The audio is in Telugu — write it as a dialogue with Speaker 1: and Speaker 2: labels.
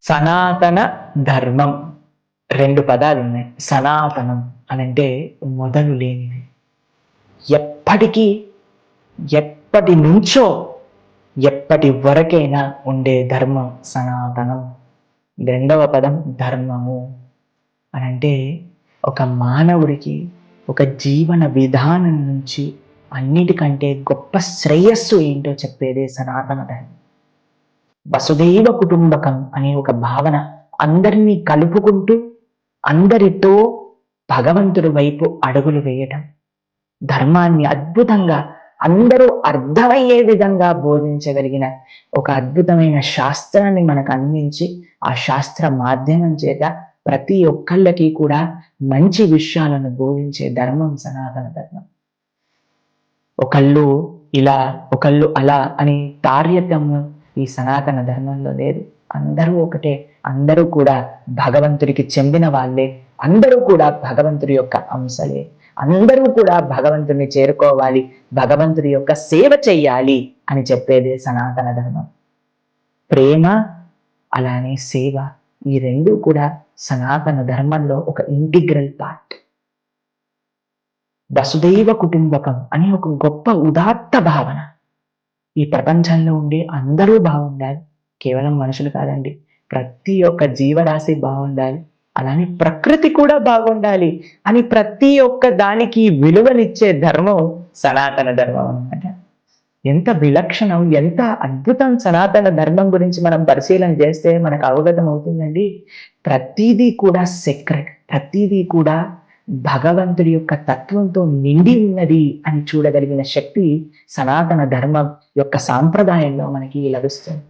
Speaker 1: సనాతన ధర్మం రెండు పదాలు ఉన్నాయి. సనాతనం అనంటే మొదలు లేనిది, ఎప్పటికీ ఎప్పటి నుంచో ఎప్పటి వరకైనా ఉండే ధర్మం సనాతనం. రెండవ పదం ధర్మము అనంటే ఒక మానవుడికి ఒక జీవన విధానం నుంచి అన్నిటికంటే గొప్ప శ్రేయస్సు ఏంటో చెప్పేదే సనాతన ధర్మం. వసుదైవ కుటుంబకం అనే ఒక భావన అందరినీ కలుపుకుంటూ అందరితో భగవంతుడి వైపు అడుగులు వేయటం, ధర్మాన్ని అద్భుతంగా అందరూ అర్థమయ్యే విధంగా బోధించగలిగిన ఒక అద్భుతమైన శాస్త్రాన్ని మనకు అందించి ఆ శాస్త్ర మాధ్యమం చేత ప్రతి ఒక్కళ్ళకి కూడా మంచి విషయాలను బోధించే ధర్మం సనాతన ధర్మం. ఒకళ్ళు ఇలా ఒకళ్ళు అలా అని తారతమ్యం ఈ సనాతన ధర్మంలో లేదు. అందరూ ఒకటే, అందరూ కూడా భగవంతుడికి చెందిన వాళ్ళే, అందరూ కూడా భగవంతుడి యొక్క అంశలే, అందరూ కూడా భగవంతుడిని చేరుకోవాలి, భగవంతుడి యొక్క సేవ చెయ్యాలి అని చెప్పేదే సనాతన ధర్మం. ప్రేమ అలానే సేవ, ఈ రెండు కూడా సనాతన ధర్మంలో ఒక ఇంటిగ్రల్ పార్ట్. వసుదైవ కుటుంబకం అనే ఒక గొప్ప ఉదాత్త భావన. ఈ ప్రపంచంలో ఉండే అందరూ బాగుండాలి, కేవలం మనుషులు కాదండి, ప్రతి ఒక్క జీవరాశి బాగుండాలి, అలానే ప్రకృతి కూడా బాగుండాలి అని ప్రతి ఒక్క దానికి విలువనిచ్చే ధర్మం సనాతన ధర్మం అన్నమాట. ఎంత విలక్షణం, ఎంత అద్భుతం! సనాతన ధర్మం గురించి మనం పరిశీలన చేస్తే మనకు అవగతం అవుతుందండి. ప్రతిదీ కూడా సెక్రెట్, ప్రతిదీ కూడా భగవంతుడి యొక్క తత్వంతో నిండి ఉన్నది అని చూడగలిగిన శక్తి సనాతన ధర్మం యొక్క సాంప్రదాయంలో మనకి లభిస్తుంది.